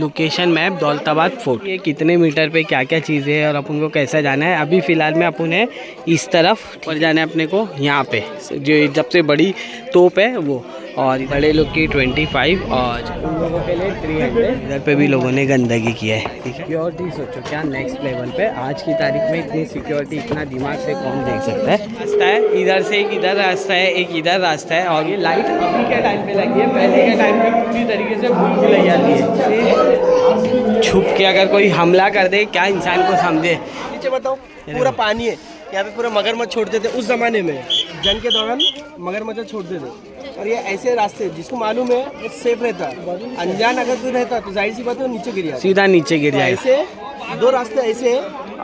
Location map Daulatabad fort. ये कितने metre पे क्या क्या चीज़ें हैं और अपन को कैसा जाना है। अभी फ़िलहाल में अपन है इस तरफ पर जाना है अपने को। यहाँ पे जो सबसे बड़ी तोप है वो, और बड़े लोग की 25 और उन लोगों के लिए 300। इधर पे भी लोगों ने गंदगी की है। सिक्योरिटी सोचो क्या नेक्स्ट लेवल पे। आज की तारीख में इतनी सिक्योरिटी, इतना दिमाग से कौन देख सकता है। रास्ता है इधर से, एक इधर रास्ता है, एक इधर रास्ता है। और ये लाइट अभी के टाइम पे लगी है, पहले के टाइम पे पूरी तरीके से भूल भी लग जाती है। छुप के अगर कोई हमला कर दे, क्या इंसान को समझे। नीचे बताओ पूरा पानी है, यहाँ पे पूरा मगरमच्छ छोड़ते थे उस जमाने में, जंग के दौरान मगरमच्छ छोड़ते थे। और ये ऐसे रास्ते जिसको मालूम है वो सेफ रहता है, अनजान अगर कोई रहता तो जाहिर सी बात है नीचे गिर जाए, सीधा नीचे गिर जाए। ऐसे दो रास्ते ऐसे हैं,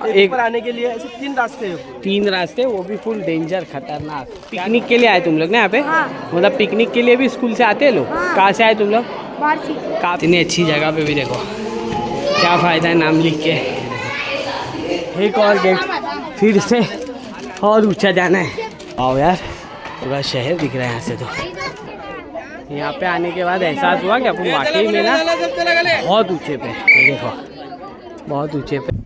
एक ऊपर आने के लिए ऐसे 3 रास्ते हैं। 3 रास्ते, वो भी फुल डेंजर खतरनाक। पिकनिक के लिए आए तुम लोग ना यहाँ पे? हाँ। मतलब पिकनिक के लिए भी स्कूल से आते हैं लोग? हाँ। कहाँ से आए तुम लोग? इतनी अच्छी जगह पे भी देखो क्या फ़ायदा है नाम लिख के। एक और गेट फिर से और ऊंचा जाना है। आओ यार, पूरा शहर दिख रहा है यहाँ से। तो यहाँ पे आने के बाद एहसास हुआ कि अपन वाकई में ना बहुत ऊंचे पे, ये देखो बहुत ऊंचे पे।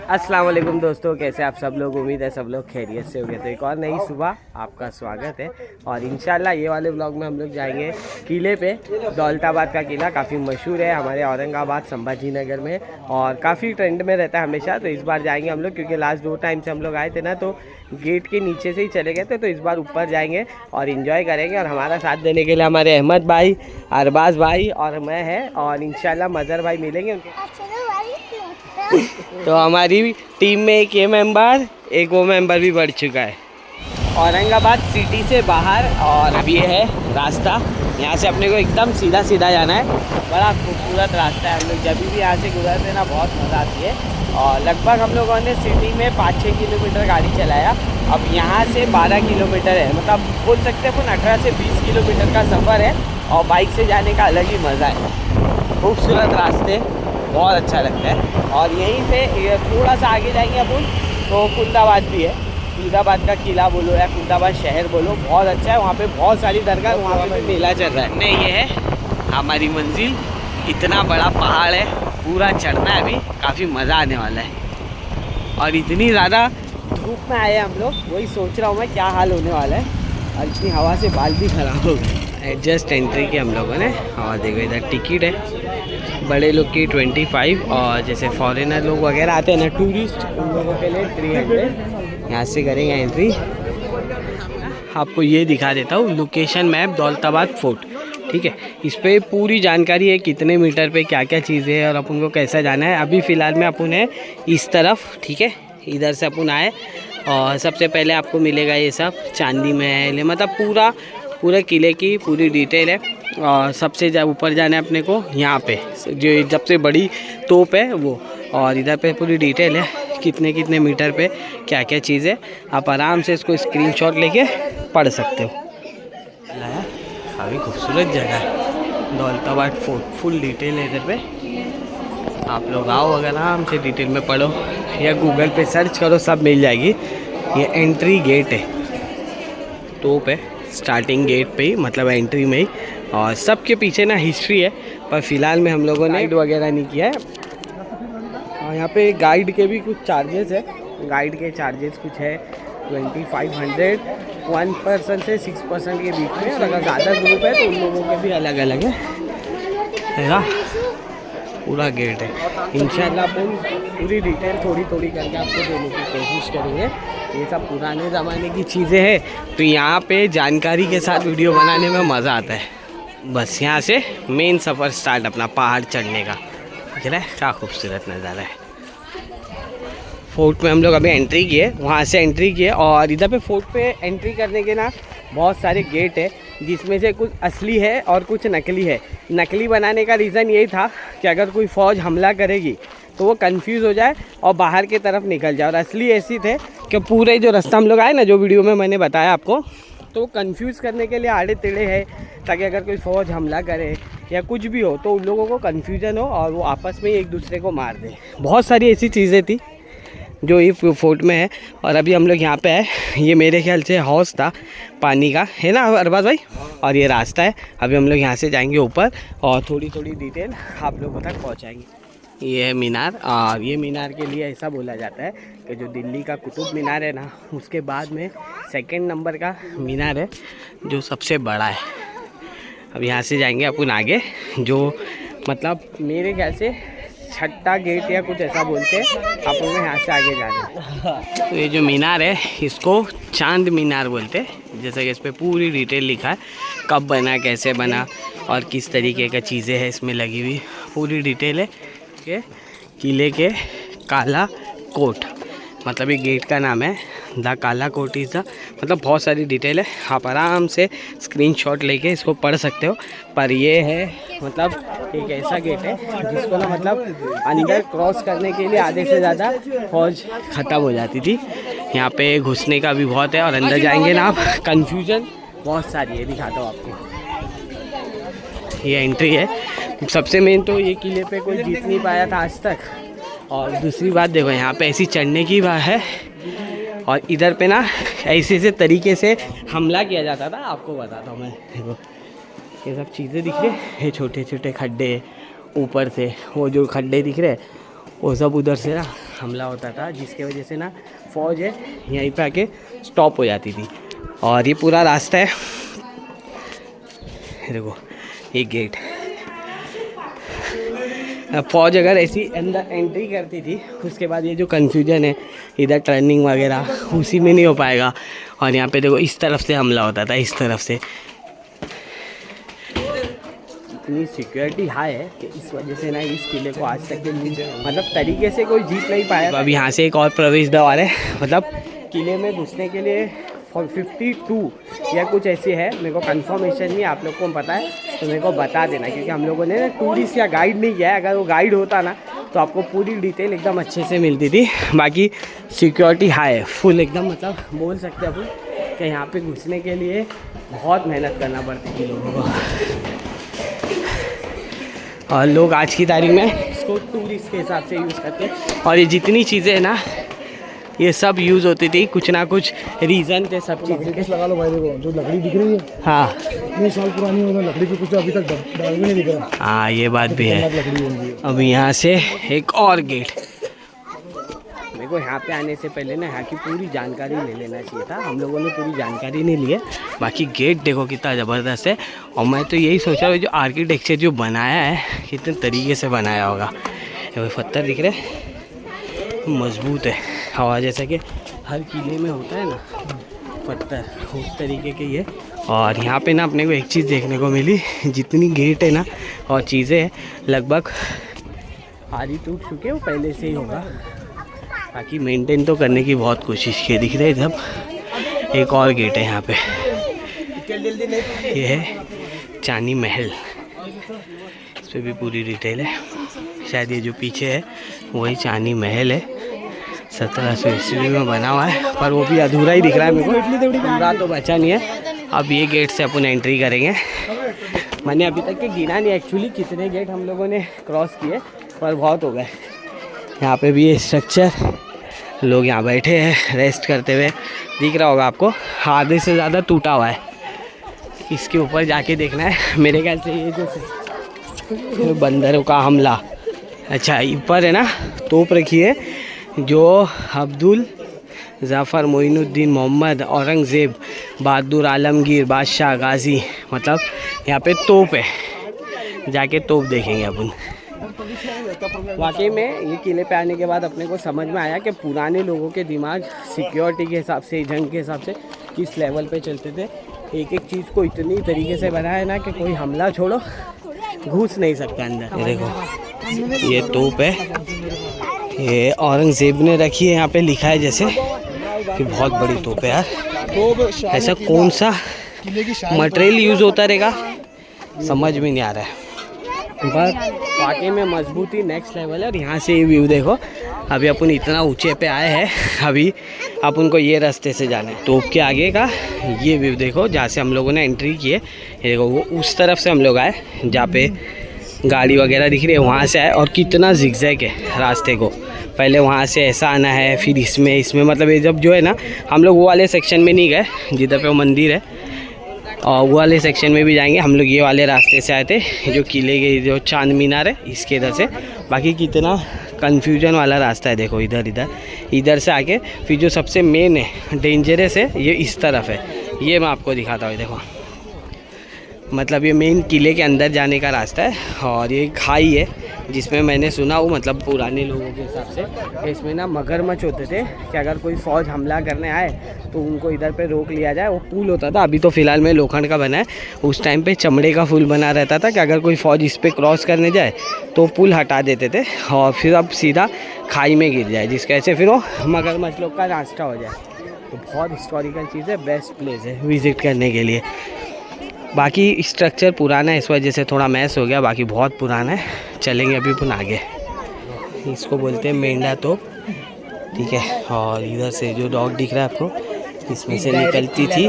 अस्सलाम वालेकुम दोस्तों, कैसे आप सब लोग? उम्मीद है सब लोग खैरियत से होंगे। तो एक और नई सुबह आपका स्वागत है। और इंशाल्लाह ये वाले ब्लॉग में हम लोग जाएंगे किले पे। दौलताबाद का किला काफ़ी मशहूर है हमारे औरंगाबाद संभाजी नगर में, और काफ़ी ट्रेंड में रहता है हमेशा। तो इस बार जाएंगे हम लोग, क्योंकि लास्ट 2 टाइम से हम लोग आए थे ना, तो गेट के नीचे से ही चले गए थे। तो इस बार ऊपर जाएंगे और इन्जॉय करेंगे। और हमारा साथ देने के लिए हमारे अहमद भाई, अरबाज भाई और मैं है, और इंशाल्लाह मज़हर भाई मिलेंगे उनके। तो हमारी टीम में एक ये मेंबर, एक वो मेंबर भी बढ़ चुका है। औरंगाबाद सिटी से बाहर, और अब ये है रास्ता। यहाँ से अपने को एकदम सीधा सीधा जाना है। बड़ा खूबसूरत रास्ता है। हम लोग जब भी यहाँ से गुजरते ना बहुत मज़ा आती है। और लगभग हम लोगों ने सिटी में 5-6 किलोमीटर गाड़ी चलाया। अब यहाँ से 12 किलोमीटर है, मतलब बोल सकते हैं अपन 18 से 20 किलोमीटर का सफ़र है। और बाइक से जाने का अलग ही मज़ा है। खूबसूरत रास्ते, बहुत अच्छा लगता है। और यहीं से थोड़ा सा आगे जाएंगे अपन तो कुंदाबाद भी है। कुंदाबाद का किला बोलो या कुंदाबाद शहर बोलो, बहुत अच्छा है। वहाँ पे बहुत सारी दरगाह, वहाँ पे मेला चल रहा है। नहीं, ये है हमारी मंजिल। इतना बड़ा पहाड़ है, पूरा चढ़ना है अभी, काफ़ी मज़ा आने वाला है। और इतनी ज़्यादा धूप में आए हम लोग, वही सोच रहा हूँ मैं क्या हाल होने वाला है। और इतनी हवा से बाल भी ख़राब हो गए। एडजस्ट एंट्री की हम लोगों ने। और देखो इधर टिकट है बड़े लोग की 25, और जैसे फॉरेनर लोग वगैरह आते हैं ना, टूरिस्ट, उन लोगों के लिए 300। यहाँ से करेंगे एंट्री। आपको ये दिखा देता हूँ लोकेशन मैप दौलताबाद फोर्ट, ठीक है। इस पर पूरी जानकारी है कितने मीटर पे क्या क्या चीज़ें हैं और अपन को कैसा जाना है। अभी फ़िलहाल में अपन है इस तरफ, ठीक है। इधर से अपन आए, और सबसे पहले आपको मिलेगा ये सब चांदी महल है, मतलब पूरा किले की पूरी डिटेल है। और सबसे ऊपर जाना है अपने को, यहाँ पे जो सबसे बड़ी तोप है वो। और इधर पे पूरी डिटेल है कितने कितने मीटर पे क्या क्या चीज़ है। आप आराम से इसको स्क्रीनशॉट लेके पढ़ सकते हो। काफ़ी खूबसूरत जगह है दौलताबाद फोर्ट, फुल डिटेल है इधर पे। आप लोग आओ, अगर आराम से डिटेल में पढ़ो या गूगल पे सर्च करो, सब मिल जाएगी। ये एंट्री गेट है, तोप है स्टार्टिंग गेट पे ही, मतलब एंट्री में ही। और सबके पीछे ना हिस्ट्री है, पर फिलहाल में हम लोगों ने गाइड वगैरह नहीं किया है। और यहाँ पे गाइड के भी कुछ चार्जेस है। गाइड के चार्जेस कुछ है 2500 1 पर्सन से 6 पर्सन के बीच में। और अगर ज़्यादा ग्रुप है तो उन लोगों के भी अलग अलग है ना। पूरा गेट है। इंशाल्लाह अपन पूरी डिटेल थोड़ी थोड़ी करके आपको देने की कोशिश करेंगे। ये सब पुराने ज़माने की चीज़ें हैं, तो यहाँ पे जानकारी के साथ वीडियो बनाने में मज़ा आता है। बस यहाँ से मेन सफ़र स्टार्ट अपना पहाड़ चढ़ने का। दिख रहा है क्या खूबसूरत नज़ारा है। फोर्ट में हम लोग अभी एंट्री किए, वहाँ से एंट्री किए। और इधर पे फोर्ट पे एंट्री करने के ना बहुत सारे गेट है, जिसमें से कुछ असली है और कुछ नकली है। नकली बनाने का रीज़न यही था कि अगर कोई फ़ौज हमला करेगी तो वो कंफ्यूज हो जाए और बाहर की तरफ निकल जाए। और असली ऐसी थे कि पूरे जो रास्ता हम लोग आए ना, जो वीडियो में मैंने बताया आपको, तो वो कंफ्यूज करने के लिए आड़े टेढ़े है, ताकि अगर कोई फ़ौज हमला करे या कुछ भी हो तो उन लोगों को कन्फ्यूजन हो और वो आपस में एक दूसरे को मार दे। बहुत सारी ऐसी चीज़ें थी। जो ये फोर्ट में है। और अभी हम लोग यहाँ पे आए, ये मेरे ख्याल से हौज था पानी का, है ना अरबाज भाई? और ये रास्ता है। अभी हम लोग यहाँ से जाएंगे ऊपर और थोड़ी थोड़ी डिटेल आप लोगों तक पहुँचाएंगे। ये है मीनार, और ये मीनार के लिए ऐसा बोला जाता है कि जो दिल्ली का कुतुब मीनार है ना, उसके बाद में सेकंड नंबर का मीनार है जो सबसे बड़ा है। अब यहाँ से जाएंगे अपन आगे, जो मतलब मेरे ख्याल से छठा गेट या कुछ ऐसा बोलते हैं, अपन को यहाँ से आगे जाना है। तो ये जो मीनार है इसको चांद मीनार बोलते हैं, जैसे कि इस पर पूरी डिटेल लिखा है, कब बना, कैसे बना और किस तरीके का चीज़ें हैं इसमें लगी हुई, पूरी डिटेल है। के किले के काला कोट, मतलब ये गेट का नाम है द काला कोट इज़ द, मतलब बहुत सारी डिटेल है। आप आराम से स्क्रीनशॉट लेके इसको पढ़ सकते हो। पर ये है मतलब एक ऐसा गेट है जिसको ना मतलब अंदर क्रॉस करने के लिए आधे से ज़्यादा फौज ख़त्म हो जाती थी। यहाँ पे घुसने का भी बहुत है और अंदर जाएंगे ना आप, कन्फ्यूजन बहुत सारी है, दिखाता हूँ आपको। ये एंट्री है। सबसे मेन तो ये किले पे कोई जीत नहीं पाया था आज तक। और दूसरी बात देखो, यहाँ पे ऐसी चढ़ने की बात है और इधर पे ना ऐसे ऐसे तरीके से हमला किया जाता था। आपको बताता हूँ मैं, देखो ये सब चीज़ें दिख रही है, ये छोटे छोटे खड्डे ऊपर से, वो जो खड्डे दिख रहे हैं वो सब उधर से ना हमला होता था, जिसके वजह से ना फौज है यहीं पे आके स्टॉप हो जाती थी। और ये पूरा रास्ता है, देखो ये गेट। फौज अगर ऐसी अंदर एंट्री करती थी, उसके बाद ये जो कन्फ्यूजन है इधर टर्निंग वगैरह उसी में नहीं हो पाएगा। और यहाँ पे देखो इस तरफ से हमला होता था, इस तरफ से। इतनी सिक्योरिटी हाई है कि इस वजह से ना इस किले को आज तक मतलब तरीके से कोई जीत नहीं पाया। अब यहाँ से एक और प्रवेश द्वार है, मतलब किले में घुसने के लिए 52 या कुछ ऐसी है, मेरे को कंफर्मेशन नहीं, आप लोग को पता है तो मेरे को बता देना, क्योंकि हम लोगों ने टूरिस्ट या गाइड नहीं किया है। अगर वो गाइड होता ना तो आपको पूरी डिटेल एकदम अच्छे से मिलती थी। बाकी सिक्योरिटी हाई है फुल एकदम, मतलब बोल सकते हैं अपन कि यहाँ पे घुसने के लिए बहुत मेहनत करना पड़ती थी लोगों को। और लोग आज की तारीख में इसको टूरिस्ट के हिसाब से यूज़ करते हैं। और ये जितनी चीज़ें हैं ना, ये सब यूज़ होती थी, कुछ ना कुछ रीज़न थे सब चीज़। लगा लो भाई, देखो जो लकड़ी दिख रही है, हाँ इतने साल पुरानी होगा लकड़ी की, कुछ अभी तक दाग भी नहीं दिख रहा। हाँ ये बात भी है। लकड़ी होगी। अब यहाँ से एक और गेट। मेरे को यहाँ पे आने से पहले ना यहाँ की पूरी जानकारी ले लेना चाहिए था, हम लोगों ने पूरी जानकारी नहीं ली है। बाकी गेट देखो कितना ज़बरदस्त है। और मैं तो यही सोच रहा हूँ जो आर्किटेक्चर जो बनाया है कितने तरीके से बनाया होगा। ये पत्थर दिख रहे मजबूत है, हवा जैसा कि हर किले में होता है ना पत्थर, उस तरीके के ये। और यहाँ पे ना अपने को एक चीज़ देखने को मिली, जितनी गेट है ना और चीज़ें हैं लगभग आधी टूट चुके हैं, वो पहले से ही होगा। बाकी मेंटेन तो करने की बहुत कोशिश की, दिख रहे हैं जब। एक और गेट है यहाँ पे, ये है चांदी महल, इस पर भी पूरी डिटेल है। शायद ये जो पीछे है वही चांदी महल है, 1700 ईस्वी में बना हुआ है, पर वो भी अधूरा ही दिख रहा है मेरे को, पूरा तो बचा नहीं है। अब ये गेट से अपन एंट्री करेंगे। मैंने अभी तक के गिना नहीं एक्चुअली कितने गेट हम लोगों ने क्रॉस किए, पर बहुत हो गए। यहाँ पे भी ये स्ट्रक्चर, लोग यहाँ बैठे हैं रेस्ट करते हुए, दिख रहा होगा आपको, आधे से ज़्यादा टूटा हुआ है। इसके ऊपर जाके देखना है, मेरे ख्याल से ये जो बंदरों का हमला, अच्छा ऊपर है ना तोप रखी है, जो अब्दुल ज़फ़र मोइनुद्दीन मोहम्मद औरंगज़ेब बहादुर आलमगीर बादशाह गाजी, मतलब यहाँ पे तोप है, जाके तोप देखेंगे अपन। वाकई में ये किले पे आने के बाद अपने को समझ में आया कि पुराने लोगों के दिमाग सिक्योरिटी के हिसाब से, जंग के हिसाब से किस लेवल पे चलते थे। एक एक चीज़ को इतनी तरीके से बनाया है ना कि कोई हमला छोड़ो घुस नहीं सकता अंदर। ये देखो ये तोप है, ये औरंगज़ेब ने रखी है, यहाँ पे लिखा है जैसे कि बहुत बड़ी तोप है यार। ऐसा कौन सा मटेरियल यूज़ होता रहेगा समझ में नहीं आ रहा है, पर वाकई में मजबूती नेक्स्ट लेवल है। और यहाँ से ये व्यू देखो, अभी अपन इतना ऊंचे पे आए हैं, अभी अपन को ये रास्ते से जाना है। तोप के आगे का ये व्यू देखो, जहाँ से हम लोगों ने एंट्री की है। ये देखो वो उस तरफ से हम लोग आए जहाँ पे गाड़ी वगैरह दिख रही है, वहाँ से आए। और कितना जिगजैग है रास्ते को, पहले वहाँ से ऐसा आना है, फिर इसमें मतलब ये जब जो है ना, हम लोग वो वाले सेक्शन में नहीं गए जिधर पे वो मंदिर है, और वो वाले सेक्शन में भी जाएंगे। हम लोग ये वाले रास्ते से आए थे, जो किले के जो चांद मीनार है इसके इधर से। बाकी कितना कन्फ्यूजन वाला रास्ता है, देखो इधर से आके फिर जो सबसे मेन है डेंजरस है ये इस तरफ है। ये मैं आपको दिखाता हूँ, देखो मतलब ये मेन किले के अंदर जाने का रास्ता है। और ये खाई है जिसमें मैंने सुना वो मतलब पुराने लोगों के हिसाब से इसमें ना मगरमच्छ होते थे कि अगर कोई फ़ौज हमला करने आए तो उनको इधर पे रोक लिया जाए। वो पुल होता था, अभी तो फ़िलहाल में लोखंड का बना है, उस टाइम पे चमड़े का पुल बना रहता था कि अगर कोई फ़ौज इस पर क्रॉस करने जाए तो पुल हटा देते थे और फिर अब सीधा खाई में गिर जाए, जिसके ऐसे फिर वो मगरमच्छ लोग का रास्ता हो जाए। तो बहुत हिस्टोरिकल चीज़ है, बेस्ट प्लेस है विज़िट करने के लिए। बाकी स्ट्रक्चर पुराना है, इस वजह से थोड़ा मैस हो गया, बाकी बहुत पुराना है। चलेंगे अभी अपन आगे। इसको बोलते हैं मेंढा तोप, ठीक है। और इधर से जो डॉग दिख रहा है आपको, इसमें से निकलती थी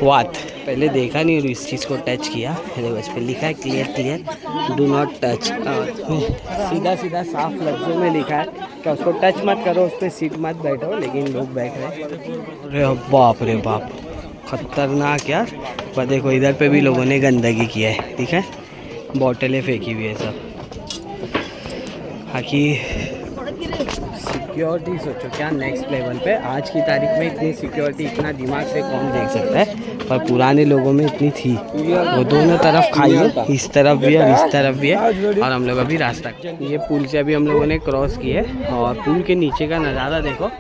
वात। पहले देखा नहीं और इस चीज़ को टच किया, देखो इस पर लिखा है क्लियर डू नॉट टच। सीधा साफ लफ्ज़ों में लिखा है कि उसको टच मत करो, उस पर सीट मत बैठो, लेकिन लोग बैठ रहे हैं। अरे बाप खतरनाक यार। पर देखो इधर पे भी लोगों ने गंदगी किया है, ठीक है, बॉटलें फेंकी हुई है सब। बाकी सिक्योरिटी सोचो क्या नेक्स्ट लेवल पे। आज की तारीख में इतनी सिक्योरिटी इतना दिमाग से कौन देख सकता है, पर पुराने लोगों में इतनी थी। वो दोनों तरफ खाई है, इस तरफ भी है और इस तरफ भी है। और हम लोग अभी रास्ता, ये पुल से अभी हम लोगों ने क्रॉस किया है। और पुल के नीचे का नज़ारा देखो,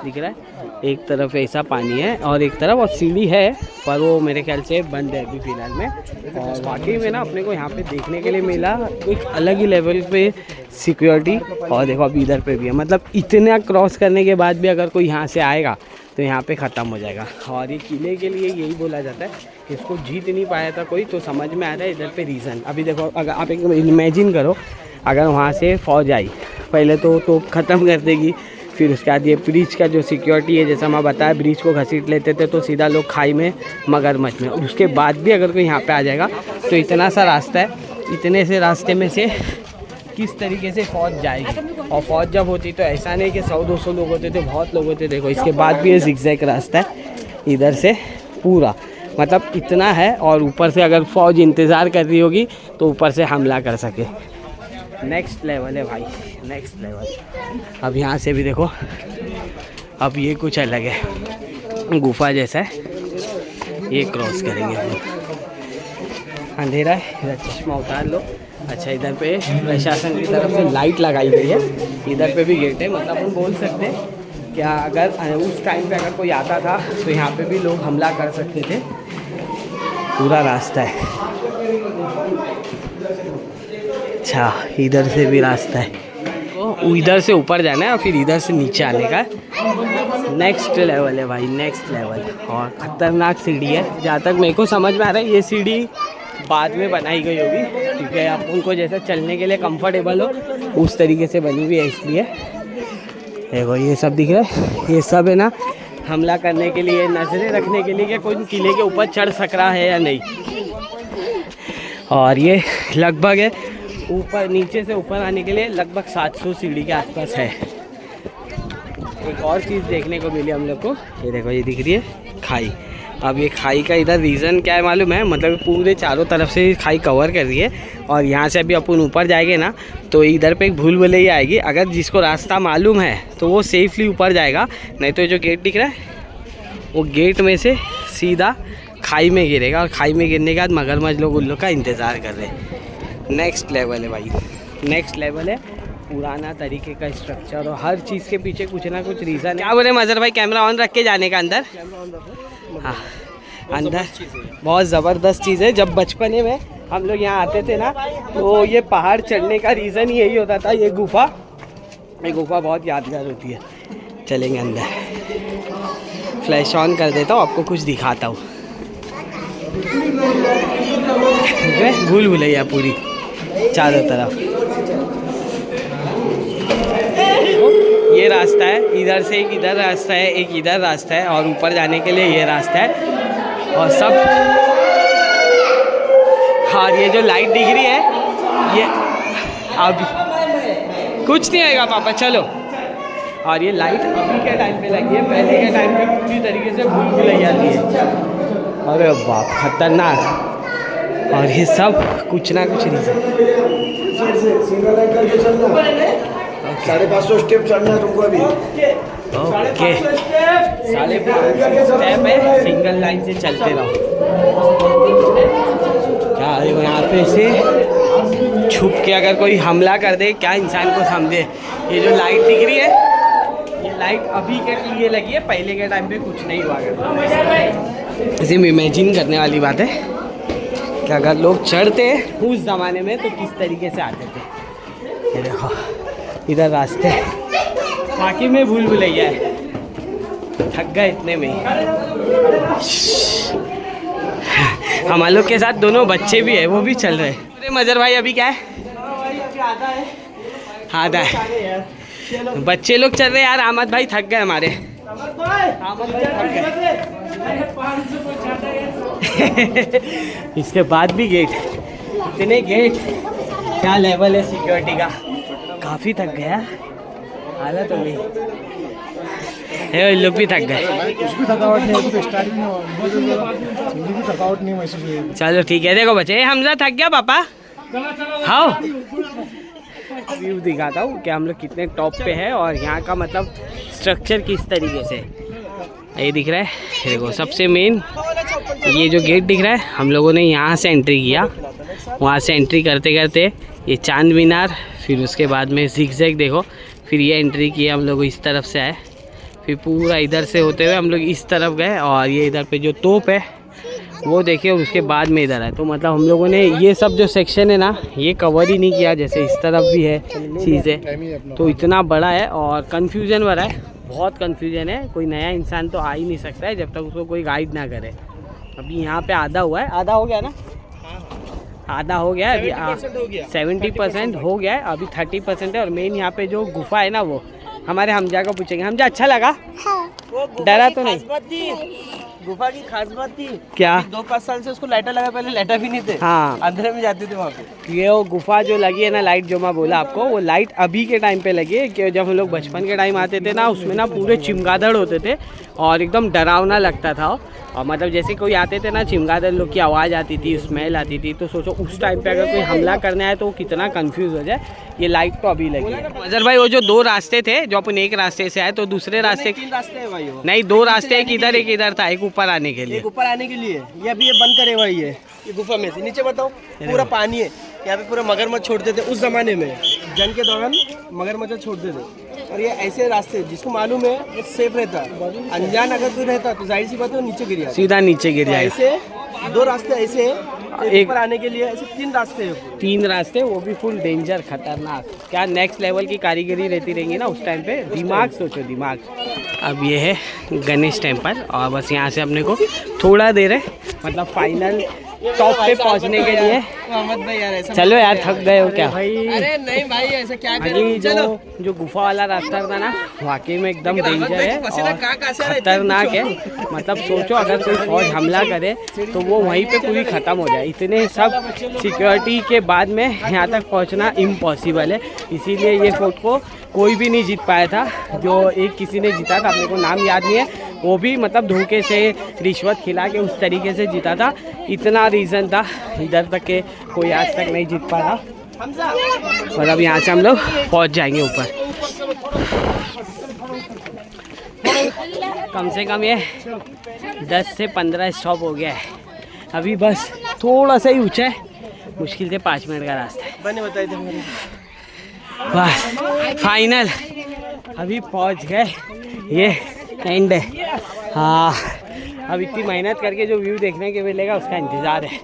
दिख रहा है, एक तरफ ऐसा पानी है और एक तरफ और सीढ़ी है, पर वो मेरे ख्याल से बंद है अभी फ़िलहाल में। और वाकई में ना अपने को यहाँ पे देखने के लिए मिला एक अलग ही लेवल पे सिक्योरिटी। और देखो अभी इधर पे भी है, मतलब इतना क्रॉस करने के बाद भी अगर कोई यहाँ से आएगा तो यहाँ पे ख़त्म हो जाएगा। और ये किले के लिए यही बोला जाता है कि इसको जीत नहीं पाया था कोई, तो समझ में आ रहा है इधर पे रीज़न। अभी देखो अगर आप एक इमेजिन करो, अगर वहाँ से फ़ौज आई, पहले तो ख़त्म कर देगी, फिर उसके बाद ये ब्रिज का जो सिक्योरिटी है, जैसा मैं बताया, ब्रिज को घसीट लेते थे तो सीधा लोग खाई में मगरमच्छ में। और उसके बाद भी अगर कोई यहाँ पे आ जाएगा तो इतना सा रास्ता है, इतने से रास्ते में से किस तरीके से फ़ौज जाएगी। और फ़ौज जब होती तो ऐसा नहीं कि 100-200 लोग होते थे, बहुत लोग होते। देखो इसके बाद भी ये जिगजैग रास्ता है इधर से पूरा, मतलब इतना है। और ऊपर से अगर फ़ौज इंतज़ार कर रही होगी तो ऊपर से हमला कर सके। नेक्स्ट लेवल है भाई, नेक्स्ट लेवल। अब यहाँ से भी देखो, अब ये कुछ अलग है, गुफा जैसा है, ये क्रॉस करेंगे। अंधेरा है, इधर चश्मा उतार लो। अच्छा, इधर पे प्रशासन की तरफ से लाइट लगाई गई है, इधर पे भी गेट है। मतलब हम बोल सकते हैं क्या अगर उस टाइम पे अगर कोई आता था तो यहाँ पे भी लोग हमला कर सकते थे। पूरा रास्ता है। अच्छा, इधर से भी रास्ता है, तो इधर से ऊपर जाना है और फिर इधर से नीचे आने का। नेक्स्ट लेवल है भाई, नेक्स्ट लेवल। और ख़तरनाक सीढ़ी है, जहाँ तक मेरे को समझ में आ रहा है ये सीढ़ी बाद में बनाई गई होगी, ठीक है। आप उनको जैसे चलने के लिए कंफर्टेबल हो उस तरीके से बनी हुई है, इसलिए। देखो ये सब दिख रहा है, ये सब है ना हमला करने के लिए, नजरें रखने के लिए कि कोई किले के ऊपर चढ़ सक रहा है या नहीं। और ये लगभग है ऊपर, नीचे से ऊपर आने के लिए लगभग 700 सीढ़ी के आसपास है। एक और चीज़ देखने को मिली हम लोग को, ये देखो ये दिख रही है खाई। अब ये खाई का इधर रीज़न क्या है मालूम है, मतलब पूरे चारों तरफ से खाई कवर कर रही है। और यहाँ से अभी अपन ऊपर जाएंगे ना तो इधर पे एक भूल भुलैया आएगी। अगर जिसको रास्ता मालूम है तो वो सेफली ऊपर जाएगा, नहीं तो जो गेट दिख रहा है वो गेट में से सीधा खाई में गिरेगा। और खाई में गिरने के बाद मगरमच्छ लोग उन लोग का इंतज़ार कर रहे हैं। नेक्स्ट लेवल है भाई, नेक्स्ट लेवल है। पुराना तरीके का स्ट्रक्चर और हर चीज़ के पीछे कुछ ना कुछ रीज़न है। क्या बोले मज़र भाई, कैमरा ऑन रख के जाने का अंदर? हाँ, अंदर बहुत ज़बरदस्त चीज़ है। जब बचपने में हम लोग यहाँ आते थे ना तो ये पहाड़ चढ़ने का रीज़न ही यही होता था, ये गुफा बहुत यादगार होती है। चलेंगे अंदर, फ्लैश ऑन कर देता हूँ, आपको कुछ दिखाता हूँ। भूल भुलैया पूरी चारों तरफ। ये रास्ता है, इधर से एक इधर रास्ता है, एक इधर रास्ता है, और ऊपर जाने के लिए ये रास्ता है। और सब, हाँ, ये जो लाइट दिख रही है अभी कुछ नहीं होएगा पापा, चलो। और ये लाइट अभी के टाइम पे लगी है, पहले के टाइम पे पूरी तरीके से भूल भुलैया थी। अरे बाप, खतरनाक। और ये सब कुछ ना कुछ रीज़न। 550 स्टेप चढ़ना है तुमको अभी। ओके, 550 स्टेप है, सिंगल लाइन से चलते रहो। क्या देखो यहाँ पे से छुप के अगर कोई हमला कर दे, क्या इंसान को समझे। ये जो लाइट दिख रही है, ये लाइट अभी के लिए लगी है, पहले के टाइम पे कुछ नहीं हुआ करता। इसे इमेजिन करने वाली बात है कि अगर लोग चढ़ते उस ज़माने में तो किस तरीके से आते थे। ये देखो इधर रास्ते, बाकी में भूल भुलैया है। थक गए इतने में ही। हम लोग के साथ दोनों बच्चे भी है, वो भी चल रहे हैं। अरे मजर भाई अभी क्या है? आधा है। बच्चे लोग चल रहे हैं यार। अहमद भाई थक गए हमारे। अहमद भाई थक गए। इसके बाद भी गेट, इतने गेट, क्या लेवल है सिक्योरिटी का। काफ़ी थक गया हालत हो गई। लोग भी थक गए। कुछ भी थकावट नहीं है, तो स्टार्टिंग में भी थकावट नहीं महसूस हुई। चलो ठीक है। देखो बच्चे, हमजा थक गया पापा। हाँ, व्यू दिखाता हूँ कि हम लोग कितने टॉप पे है और यहाँ का मतलब स्ट्रक्चर किस तरीके से। ये दिख रहा है, देखो सबसे मेन ये जो गेट दिख रहा है, हम लोगों ने यहाँ से एंट्री किया। वहाँ से एंट्री करते करते ये चांद मीनार, फिर उसके बाद में ज़िगज़ैग देखो, फिर ये एंट्री किए हम लोग इस तरफ से आए, फिर पूरा इधर से होते हुए हम लोग इस तरफ गए और ये इधर पे जो तोप है वो देखिए, और उसके बाद में इधर है। तो मतलब हम लोगों ने ये सब जो सेक्शन है ना, ये कवर ही नहीं किया। जैसे इस तरफ भी है चीज़ें, तो इतना बड़ा है और कन्फ्यूजन भरा है, बहुत कन्फ्यूजन है। कोई नया इंसान तो आ ही नहीं सकता है जब तक उसको कोई गाइड ना करे। अभी यहाँ पे आधा हुआ है, आधा हो गया ना, आधा हो गया है अभी, 70% हो गया है, अभी 30% है। और मेन यहाँ पे जो गुफा है ना, वो हमारे हमजा को पूछेंगे। हमजा अच्छा लगा? डरा तो नहीं? गुफा की खास बात थी क्या? 2-5 साल से उसको लाइटर लगा, पहले लाइटर भी नहीं थे। हाँ, अंधेरे में जाते थे वहाँ पे। ये वो गुफा जो लगी है ना, लाइट जो मैं बोला आपको, वो लाइट अभी के टाइम पे लगी है। कि जब हम लोग बचपन के टाइम आते थे ना, उसमें ना पूरे चिमगादड़ होते थे और एकदम डरावना लगता था। और मतलब जैसे कोई आते थे ना, चिमगादड़ लोग की आवाज़ आती थी, स्मेल आती थी, तो सोचो उस टाइम पे अगर कोई हमला करने आए तो वो कितना कंफ्यूज हो जाए। ये लाइट तो अभी लगी है। अजर भाई, वो जो 2 रास्ते थे, जो अपन एक रास्ते से आए, तो दूसरे रास्ते 3 रास्ते है भाई। नहीं, 2 रास्ते, एक इधर एक इधर था, एक ऊपर आने के लिए। एक ऊपर आने के लिए, ये अभी ये बंद करे भाई। ये गुफा में से नीचे बताओ, पूरा पानी है। यहाँ पे पूरा मगरमच्छ छोड़ते थे उस जमाने में, जंग के दौरान मगरमच्छ छोड़ते थे। और ये ऐसे रास्ते जिसको मालूम है वो सेफ रहता, अनजान अगर कोई रहता तो जाहिर सी बात है नीचे गिर जाता, सीधा नीचे गिर जाए। ऐसे 2 रास्ते ऐसे एक ऊपर आने के लिए, ऐसे 3 रास्ते हैं। 3 रास्ते, वो भी फुल डेंजर, खतरनाक। क्या नेक्स्ट लेवल की कारीगरी रहती रहेंगी ना उस टाइम पे, दिमाग सोचो, दिमाग। अब ये है गणेश टेम्पल और बस यहाँ से अपने को थोड़ा देर है, मतलब फाइनल टॉप पे पहुँचने के लिए। मोहम्मद भाई यार ऐसा चलो यार, थक गए हो क्या? अरे नहीं भाई, ऐसा क्या अभी जो गुफा वाला रास्ता था ना, वाकई में एकदम डेंजर है और खतरनाक है। मतलब सोचो अगर कोई फौज हमला करे तो वो वहीं पे पूरी ख़त्म हो जाए। इतने सब सिक्योरिटी के बाद में यहाँ तक पहुँचना इम्पॉसिबल है। इसीलिए ये फोर्ट को कोई भी नहीं जीत पाया था। जो एक किसी ने जीता था, अपने को नाम याद नहीं है, वो भी मतलब धोखे से रिश्वत खिला के उस तरीके से जीता था। इतना रीज़न था, इधर तक के कोई आज तक नहीं जीत पाया। और अब यहाँ से हम लोग पहुँच जाएंगे ऊपर। कम से कम ये 10 से 15 स्टॉप हो गया है। अभी बस थोड़ा सा ही ऊंचा है, मुश्किल से 5 मिनट का रास्ता है। मैंने बताया था। बस फाइनल अभी पहुंच गए, ये एंड है। हाँ, अब इतनी मेहनत करके जो व्यू देखने के मिलेगा उसका इंतज़ार है।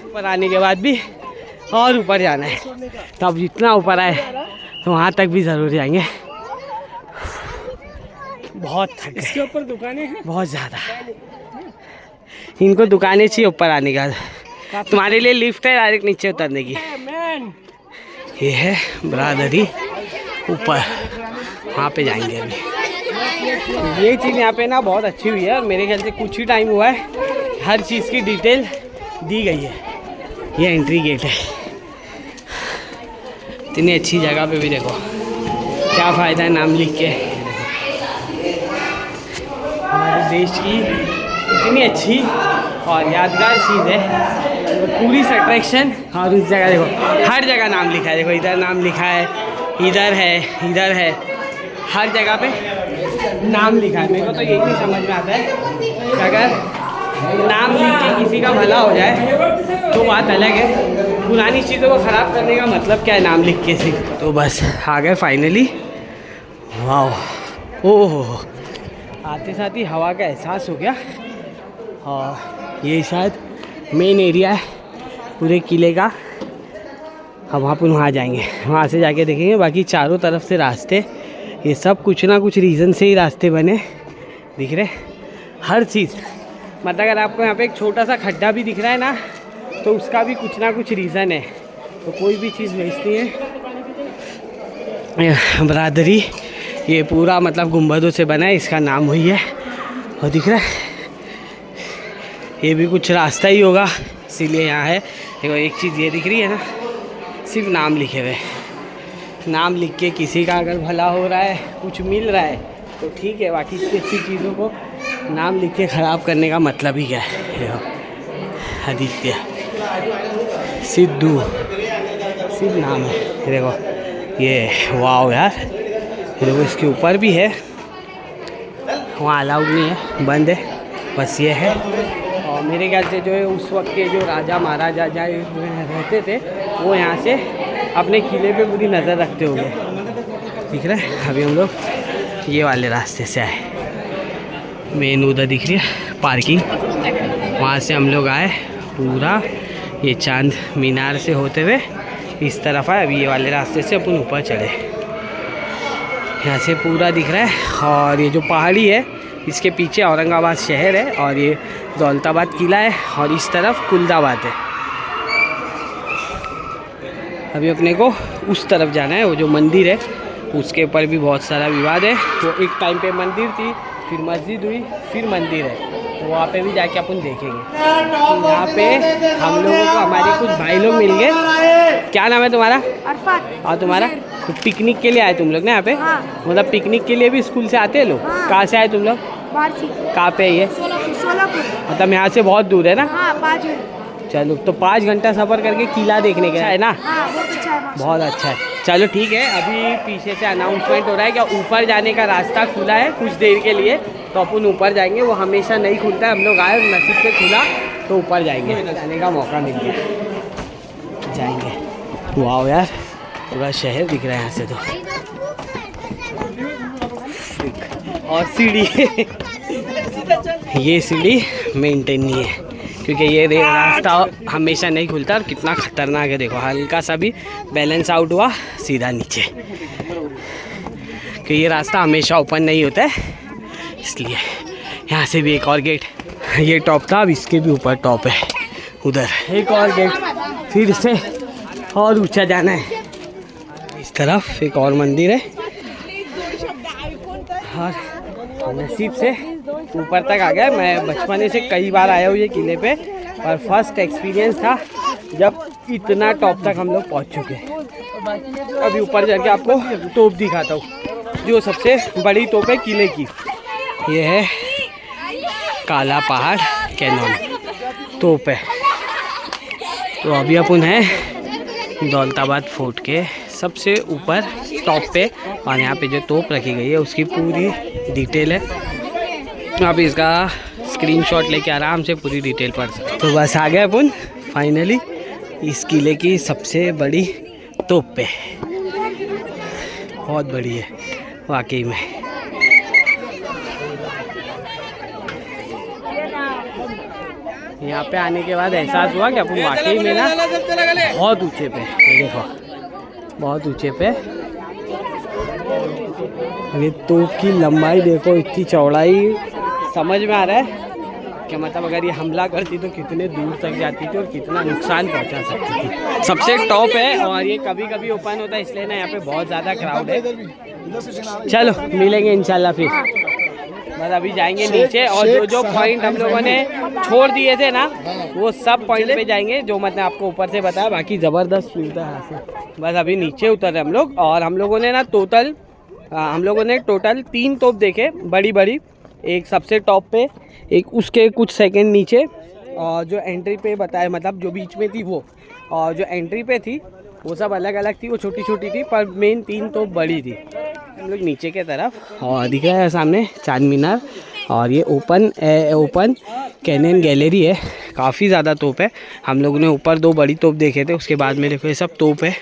ऊपर आने के बाद भी और ऊपर जाना है, तो अब जितना ऊपर आए तो वहाँ तक भी ज़रूर जाएंगे। बहुत थक गए। इसके ऊपर दुकानें हैं बहुत ज़्यादा, इनको दुकानें चाहिए ऊपर आने का। तुम्हारे लिए लिफ्ट है डायरेक्ट नीचे उतरने की। ये है बरादरी ऊपर, वहाँ पे जाएंगे अभी। ये चीज़ यहाँ पे ना बहुत अच्छी हुई है और मेरे ख्याल से कुछ ही टाइम हुआ है, हर चीज़ की डिटेल दी गई है। ये एंट्री गेट है, इतनी अच्छी जगह पे भी देखो क्या फ़ायदा है नाम लिख के। हमारे देश की इतनी अच्छी और यादगार चीज़ है, टूरिस्ट अट्रैक्शन। और उस जगह देखो हर जगह नाम लिखा है, देखो इधर नाम लिखा है, इधर है, हर जगह पे नाम लिखा है। मेरे को तो यही नहीं समझ में आता है कि अगर नाम लिख के किसी का भला हो जाए तो बात अलग है, पुरानी चीज़ों को ख़राब करने का मतलब क्या है नाम लिख के सिर्फ। तो बस आ गए फाइनली। वाह ओह, आते साथ ही हवा का एहसास हो गया। और ये शायद मेन एरिया है पूरे किले का। हम वहाँ जाएंगे, वहाँ से जाके देखेंगे। बाकी चारों तरफ से रास्ते, ये सब कुछ ना कुछ रीज़न से ही रास्ते बने दिख रहे, हर चीज़। मतलब अगर आपको यहाँ पे एक छोटा सा खड्डा भी दिख रहा है ना, तो उसका भी कुछ ना कुछ रीज़न है। तो कोई भी चीज़ भेजती है बरादरी, ये पूरा मतलब गुंबदों से बना है, इसका नाम वही है। और दिख रहा है ये भी कुछ रास्ता ही होगा, इसीलिए यहाँ है। देखो एक चीज़ ये दिख रही है ना, सिर्फ नाम लिखे हुए। नाम लिख के किसी का अगर भला हो रहा है, कुछ मिल रहा है तो ठीक है, बाकी इतनी अच्छी चीज़ों को नाम लिख के ख़राब करने का मतलब ही क्या है। देखो आदित्य, सिद्धू, सिर्फ नाम है। देखो ये वाव यार, देखो इसके ऊपर भी है, वहाँ अलाउड नहीं है, बंद है, बस ये है। और मेरे ख्याल से जो है उस वक्त के जो राजा महाराजा रहते थे वो यहाँ से अपने किले पे पूरी नज़र रखते होंगे। दिख रहा है। अभी हम लोग ये वाले रास्ते से आए, मेन उधर दिख रही है पार्किंग, वहाँ से हम लोग आए पूरा ये चांद मीनार से होते हुए इस तरफ आए। अभी ये वाले रास्ते से अपन ऊपर चढ़े, यहाँ से पूरा दिख रहा है। और ये जो पहाड़ी है इसके पीछे औरंगाबाद शहर है, और ये दौलताबाद किला है, और इस तरफ कुलदाबाद है। अभी अपने को उस तरफ जाना है, वो जो मंदिर है उसके ऊपर भी बहुत सारा विवाद है। वो एक टाइम पे मंदिर थी, फिर मस्जिद हुई, फिर मंदिर है, तो वहाँ पे भी जाके अपन देखेंगे। यहाँ पे हम लोगों को हमारे कुछ भाई लोग मिल गए। क्या नाम है तुम्हारा? अरफात। और तुम्हारा? तो पिकनिक के लिए आए तुम लोग ना यहाँ पे? हाँ। मतलब पिकनिक के लिए भी स्कूल से आते हैं लोग? हाँ। कहाँ से आए तुम लोग? कहाँ पे है ये? सोलापुर। मतलब यहाँ से बहुत दूर है ना? हाँ, 5 घंटे। चलो, तो 5 घंटा सफ़र करके किला देखने का है ना? हाँ, बहुत अच्छा है। बहुत अच्छा है। चलो ठीक है, अभी पीछे से अनाउंसमेंट हो रहा है कि ऊपर जाने का रास्ता खुला है कुछ देर के लिए, तो अपन ऊपर जाएंगे। वो हमेशा नहीं खुलता है, हम लोग आए नसीब से खुला तो ऊपर जाएंगे, जाने का मौका मिल गया, जाएंगे। वाह यार, पूरा शहर दिख रहा है यहाँ से तो। और सीढ़ी ये सीढ़ी मेंटेन नहीं है क्योंकि ये रास्ता हमेशा नहीं खुलता, और कितना ख़तरनाक है। देखो हल्का सा भी बैलेंस आउट हुआ सीधा नीचे, कि ये रास्ता हमेशा ओपन नहीं होता है, इसलिए। यहाँ से भी एक और गेट, ये टॉप था, अब इसके भी ऊपर टॉप है, उधर एक और गेट, फिर से और ऊंचा जाना है। इस तरफ एक और मंदिर है, और नसीब से ऊपर तक आ गया। मैं बचपन से कई बार आया हूँ ये किले पे, और फर्स्ट एक्सपीरियंस था जब इतना टॉप तक हम लोग पहुँच चुके हैं। अभी ऊपर जाके आपको तोप दिखाता हूँ, जो सबसे बड़ी तोप है किले की। ये है काला पहाड़ कैनॉन तोप है। तो अभी अपन है दौलताबाद फोर्ट के सबसे ऊपर टॉप पे, और यहाँ पे जो तोप रखी गई है उसकी पूरी डिटेल है। आप इसका स्क्रीनशॉट लेके आराम से पूरी डिटेल पढ़ सकते। तो बस आ गए अपन फाइनली इस किले की सबसे बड़ी तोप पे। बहुत बड़ी है वाकई में। यहाँ पे आने के बाद एहसास हुआ कि अपन वाकई में ना बहुत ऊंचे पे, ये देखो बहुत ऊंचे पे। ये तोप की लंबाई देखो, इतनी चौड़ाई, समझ में आ रहा है कि मतलब अगर ये हमला करती तो कितने दूर तक जाती थी और कितना नुकसान पहुंचा सकती थी। सबसे टॉप है, और ये कभी कभी ओपन होता है, इसलिए ना यहाँ पे बहुत ज़्यादा क्राउड है। चलो मिलेंगे इंशाल्लाह फिर। बस अभी जाएंगे नीचे और जो जो पॉइंट हम लोगों ने छोड़ दिए थे ना वो सब पॉइंट पे जाएंगे जो मैंने आपको ऊपर से बताया। बाकी ज़बरदस्त व्यू था यहाँ से। बस अभी नीचे उतर रहे हम लोग और हम लोगों ने ना टोटल 3 तोप देखे बड़ी बड़ी। एक सबसे टॉप पे, एक उसके कुछ सेकंड नीचे, और जो एंट्री पे बताया मतलब जो बीच में थी वो, और जो एंट्री पे थी वो सब अलग अलग थी, वो छोटी छोटी थी, पर मेन 3 तोप बड़ी थी। हम लोग नीचे के तरफ और दिख रहा है सामने चांद मीनार, और ये ओपन कैनन गैलरी है। काफ़ी ज़्यादा तोप है। हम लोगों ने ऊपर 2 बड़ी तोप देखे थे, उसके बाद में देखो ये सब तोप है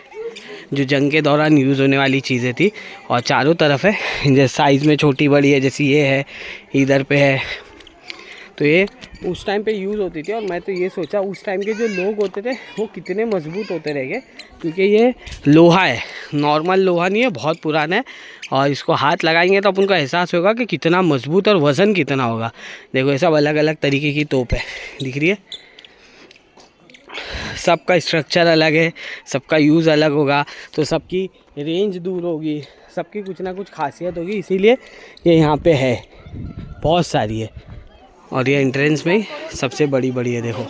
जो जंग के दौरान यूज़ होने वाली चीज़ें थी, और चारों तरफ है जैसे साइज़ में छोटी बड़ी है, जैसे ये है इधर पे है। तो ये उस टाइम पे यूज़ होती थी, और मैं तो ये सोचा उस टाइम के जो लोग होते थे वो कितने मजबूत होते रहेंगे, क्योंकि ये लोहा है, नॉर्मल लोहा नहीं है, बहुत पुराना है, और इसको हाथ लगाएंगे तो अपन को एहसास होगा कि कितना मजबूत और वज़न कितना होगा। देखो ये सब अलग अलग तरीके की तोप है, दिख रही है। सबका स्ट्रक्चर अलग है, सबका यूज़ अलग होगा, तो सबकी रेंज दूर होगी, सबकी कुछ ना कुछ खासियत होगी, इसीलिए ये यहाँ पे है, बहुत सारी है। और ये एंट्रेंस में सबसे बड़ी बड़ी है, देखो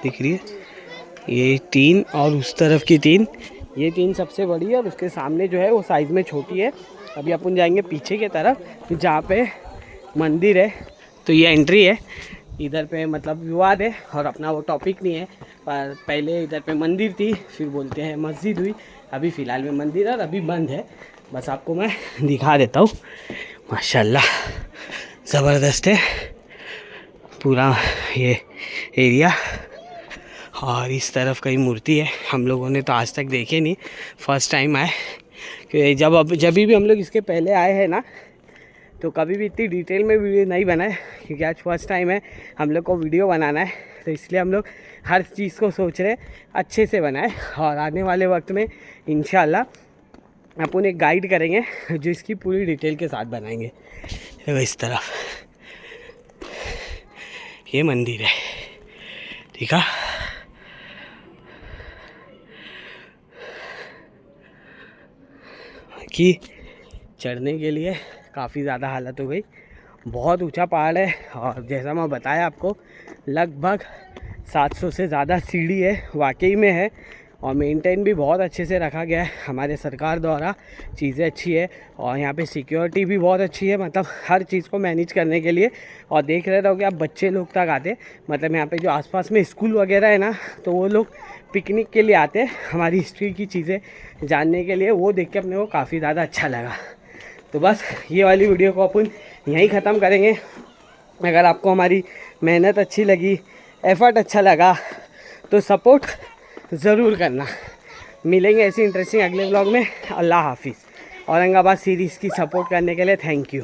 दिख रही है, ये 3 और उस तरफ की 3, ये 3 सबसे बड़ी है, और उसके सामने जो है वो साइज़ में छोटी है। अभी अपन जाएंगे पीछे की तरफ जहाँ पे मंदिर है। तो ये एंट्री है, इधर पे मतलब विवाद है और अपना वो टॉपिक नहीं है, पर पहले इधर पे मंदिर थी, फिर बोलते हैं मस्जिद हुई, अभी फ़िलहाल में मंदिर है और अभी बंद है। बस आपको मैं दिखा देता हूँ। माशाल्लाह ज़बरदस्त है पूरा ये एरिया, और इस तरफ कई मूर्ति है, हम लोगों ने तो आज तक देखे नहीं, फर्स्ट टाइम आए। कि जब भी हम लोग इसके पहले आए हैं ना, तो कभी भी इतनी डिटेल में वीडियो नहीं बनाए, क्योंकि आज फर्स्ट टाइम है हम लोग को वीडियो बनाना है, तो इसलिए हम लोग हर चीज़ को सोच रहे अच्छे से बनाए। और आने वाले वक्त में इंशाल्लाह अपन एक गाइड करेंगे जो इसकी पूरी डिटेल के साथ बनाएंगे। देखो इस तरफ ये मंदिर है, ठीक है। कि चढ़ने के लिए काफ़ी ज़्यादा हालत हो गई, बहुत ऊंचा पहाड़ है, और जैसा मैं बताया आपको लगभग 700 से ज़्यादा सीढ़ी है, वाकई में है, और मेंटेन भी बहुत अच्छे से रखा गया है हमारे सरकार द्वारा, चीज़ें अच्छी है, और यहाँ पे सिक्योरिटी भी बहुत अच्छी है, मतलब हर चीज़ को मैनेज करने के लिए। और देख रहे हो कि आप बच्चे लोग तक आते, मतलब यहाँ पे जो आसपास में स्कूल वगैरह है ना, तो वो लोग पिकनिक के लिए आते हैं हमारी हिस्ट्री की चीज़ें जानने के लिए। वो देख के अपने को काफ़ी ज़्यादा अच्छा लगा। तो बस ये वाली वीडियो को अपन यहीं ख़त्म करेंगे। अगर आपको हमारी मेहनत अच्छी लगी, एफ़र्ट अच्छा लगा, तो सपोर्ट ज़रूर करना। मिलेंगे ऐसी इंटरेस्टिंग अगले व्लॉग में। अल्लाह हाफिज़। औरंगाबाद सीरीज़ की सपोर्ट करने के लिए थैंक यू।